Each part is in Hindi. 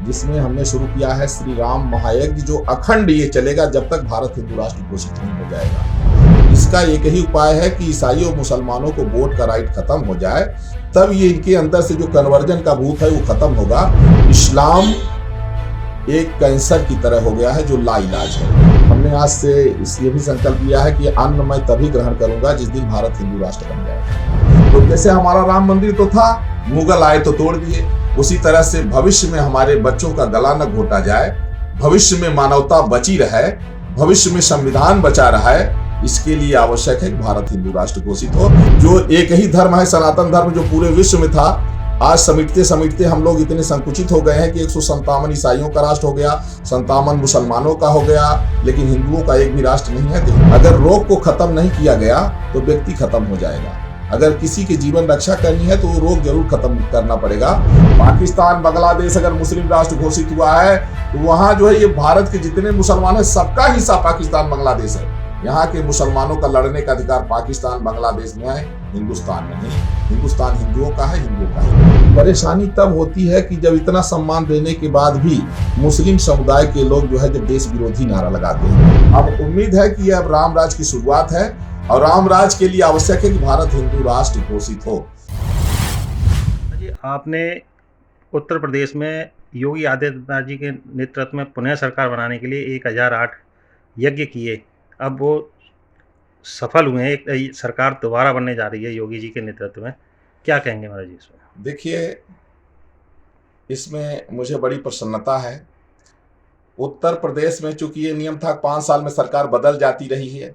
जिसमें हमने शुरू किया है श्री राम महायज्ञ, जो अखंड ये चलेगा जब तक भारत हिंदू राष्ट्र घोषित नहीं हो जाएगा। इसका एक ही उपाय है कि ईसाई और मुसलमानों को वोट का राइट खत्म हो जाए, तब ये इनके अंदर से जो कन्वर्जन का भूत है वो खत्म होगा। इस्लाम एक कैंसर की तरह हो गया है जो लाइलाज है। हमने आज से ये भी संकल्प लिया है कि अन्न मैं तभी ग्रहण करूंगा जिस दिन भारत हिंदू राष्ट्र बन जाएगा। तो जैसे हमारा राम मंदिर तो था, मुगल आए तो तोड़ दिए, उसी तरह से भविष्य में हमारे बच्चों का गला न घोटा जाए, भविष्य में मानवता बची रहे, भविष्य में संविधान बचा रहा है, इसके लिए आवश्यक है कि भारत हिंदू राष्ट्र घोषित हो। जो एक ही धर्म है, सनातन धर्म, जो पूरे विश्व में था, आज समेटते समेटते हम लोग इतने संकुचित हो गए हैं कि 157 ईसाइयों का राष्ट्र हो गया, 57 मुसलमानों का हो गया, लेकिन हिंदुओं का एक भी राष्ट्र नहीं है। अगर रोग को खत्म नहीं किया गया तो व्यक्ति खत्म हो जाएगा। अगर किसी की जीवन रक्षा करनी है तो वो रोग जरूर खत्म करना पड़ेगा। पाकिस्तान, बांग्लादेश अगर मुस्लिम राष्ट्र घोषित हुआ है तो वहां जो है ये भारत के जितने मुसलमान है सबका हिस्सा पाकिस्तान बांग्लादेश है। यहाँ के मुसलमानों का लड़ने का अधिकार पाकिस्तान बांग्लादेश में है, हिंदुस्तान में नहीं। हिंदुस्तान हिंदुओं का है, हिंदुओं का है। परेशानी तब होती है कि जब इतना सम्मान देने के बाद भी मुस्लिम समुदाय के लोग जो है जब देश विरोधी नारा लगाते हैं। अब उम्मीद है कि अब राम राज की शुरुआत है और राम राज के लिए आवश्यक है कि भारत हिंदू राष्ट्र घोषित हो। आपने उत्तर प्रदेश में योगी आदित्यनाथ जी के नेतृत्व में पुनः सरकार बनाने के लिए 1008 यज्ञ किए, अब वो सफल हुए हैं। एक सरकार दोबारा बनने जा रही है योगी जी के नेतृत्व में, क्या कहेंगे महाराज जी इसमें? देखिए, इसमें मुझे बड़ी प्रसन्नता है। उत्तर प्रदेश में चूंकि ये नियम था 5 साल में सरकार बदल जाती रही है,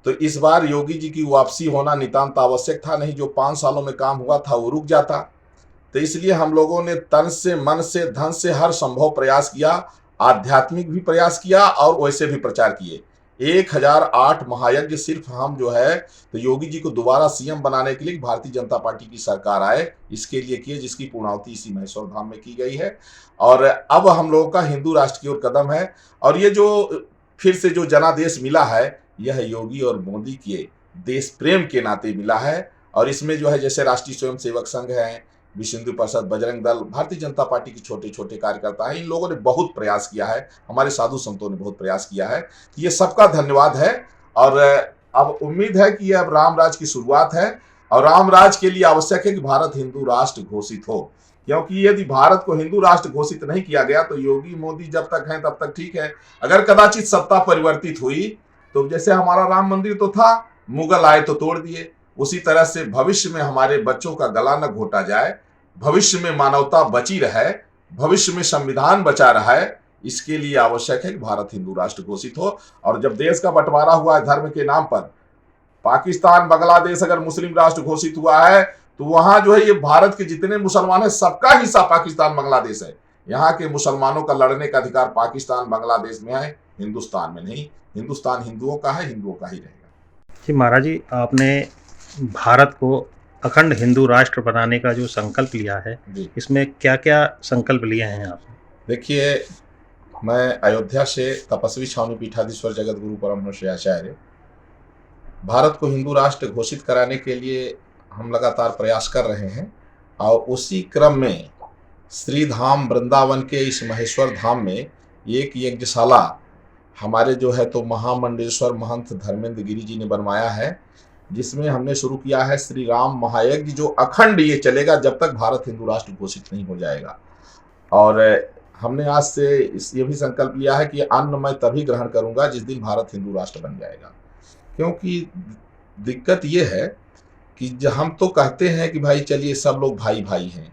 तो इस बार योगी जी की वापसी होना नितांत आवश्यक था, नहीं जो 5 सालों में काम हुआ था वो रुक जाता। तो इसलिए हम लोगों ने तन से, मन से, धन से हर संभव प्रयास किया, आध्यात्मिक भी प्रयास किया और वैसे भी प्रचार किए। 1008 महायज्ञ सिर्फ हम जो है तो योगी जी को दोबारा सीएम बनाने के लिए भारतीय जनता पार्टी की सरकार आए इसके लिए किए, जिसकी पूर्णाहुति इसी महेश्वर धाम में की गई है। और अब हम लोगों का हिंदू राष्ट्र की ओर कदम है। और ये जो फिर से जो जनादेश मिला है, यह योगी और मोदी के देश प्रेम के नाते मिला है। और इसमें जो है जैसे राष्ट्रीय स्वयंसेवक संघ है, विश्व हिंदू परिषद, बजरंग दल, भारतीय जनता पार्टी के छोटे छोटे कार्यकर्ता हैं, इन लोगों ने बहुत प्रयास किया है, हमारे साधु संतों ने बहुत प्रयास किया है। ये सबका धन्यवाद है। और अब उम्मीद है कि अब राम राज की शुरुआत है और राम राज के लिए आवश्यक है कि भारत हिंदू राष्ट्र घोषित हो। क्योंकि यदि भारत को हिंदू राष्ट्र घोषित नहीं किया गया तो योगी मोदी जब तक हैं तब तक ठीक है। अगर कदाचित सत्ता परिवर्तित हुई तो जैसे हमारा राम मंदिर तो था, मुगल आए तो तोड़ दिए, उसी तरह से भविष्य में हमारे बच्चों का गला न घोटा जाए, भविष्य में मानवता बची रहे, भविष्य में संविधान बचा रहा है, इसके लिए आवश्यक है कि भारत हिंदू राष्ट्र घोषित हो। और जब देश का बंटवारा हुआ है धर्म के नाम पर, पाकिस्तान, बांग्लादेश अगर मुस्लिम राष्ट्र घोषित हुआ है तो वहां जो है ये भारत के जितने मुसलमान है सबका हिस्सा पाकिस्तान बांग्लादेश है। यहाँ के मुसलमानों का लड़ने का अधिकार पाकिस्तान बांग्लादेश में है, हिंदुस्तान में नहीं। हिंदुस्तान हिंदुओं का है, हिंदुओं का ही रहेगा। जी महाराज जी, आपने भारत को अखंड हिंदू राष्ट्र बनाने का जो संकल्प लिया है, इसमें क्या क्या संकल्प लिए हैं आप? देखिए, मैं अयोध्या से तपस्वी स्वामी पीठाधीश्वर जगत गुरु परमहंस आचार्य, भारत को हिंदू राष्ट्र घोषित कराने के लिए हम लगातार प्रयास कर रहे हैं। और उसी क्रम में श्री धाम वृंदावन के इस महेश्वर धाम में एक यज्ञशाला हमारे जो है तो महामंडलेश्वर महंत धर्मेंद्र गिरी जी ने बनवाया है, जिसमें हमने शुरू किया है श्री राम महायज्ञ, जो अखंड ये चलेगा जब तक भारत हिंदू राष्ट्र घोषित नहीं हो जाएगा। और हमने आज से ये भी संकल्प लिया है कि अन्न मैं तभी ग्रहण करूंगा जिस दिन भारत हिंदू राष्ट्र बन जाएगा। क्योंकि दिक्कत ये है कि हम तो कहते हैं कि भाई चलिए सब लोग भाई भाई हैं,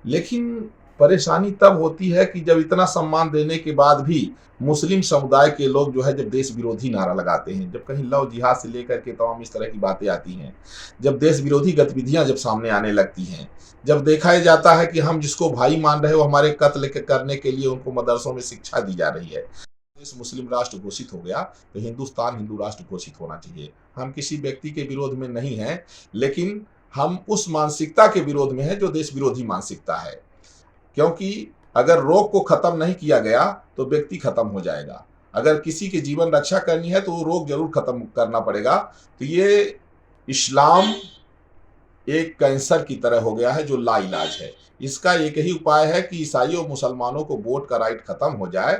लेकिन परेशानी तब होती है कि जब इतना सम्मान देने के बाद भी मुस्लिम समुदाय के लोग जो है जब देश विरोधी नारा लगाते हैं, जब कहीं लव जिहाद से लेकर के तमाम इस तरह की बातें आती हैं, जब देश विरोधी गतिविधियां जब सामने आने लगती हैं, जब देखा जाता है कि हम जिसको भाई मान रहे हो हमारे कत्ल करने के लिए उनको मदरसों में शिक्षा दी जा रही है, देश मुस्लिम राष्ट्र घोषित हो गया तो हिंदुस्तान हिंदू राष्ट्र घोषित होना चाहिए। हम किसी व्यक्ति के विरोध में नहीं हैं, लेकिन हम उस मानसिकता के विरोध में हैं जो देश विरोधी मानसिकता है। क्योंकि अगर रोग को खत्म नहीं किया गया तो व्यक्ति खत्म हो जाएगा। अगर किसी की जीवन रक्षा करनी है तो वो रोग जरूर खत्म करना पड़ेगा। तो ये इस्लाम एक कैंसर की तरह हो गया है जो लाइलाज है। इसका एक ही उपाय है कि ईसाइयों और मुसलमानों को वोट का राइट खत्म हो जाए,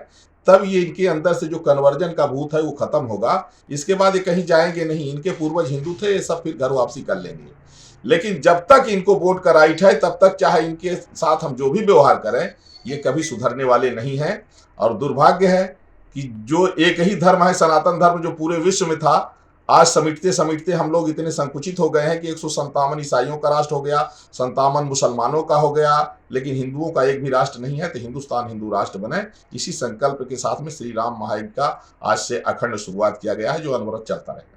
तब ये इनके अंदर से जो कन्वर्जन का भूत है वो खत्म होगा। इसके बाद ये कहीं जाएंगे नहीं, इनके पूर्वज हिंदू थे, ये सब फिर घर वापसी कर लेंगे। लेकिन जब तक इनको वोट का राइट है तब तक चाहे इनके साथ हम जो भी व्यवहार करें, ये कभी सुधरने वाले नहीं हैं। और दुर्भाग्य है कि जो एक ही धर्म है सनातन धर्म, जो पूरे विश्व में था, आज समेटते समेटते हम लोग इतने संकुचित हो गए हैं कि 157 ईसाइयों का राष्ट्र हो गया, 57 मुसलमानों का हो गया, लेकिन हिंदुओं का एक भी राष्ट्र नहीं है। तो हिंदुस्तान हिंदू राष्ट्र बने, इसी संकल्प के साथ में श्री राम महायज्ञ का आज से अखंड शुरुआत किया गया है, जो अनवरत चलता रहेगा।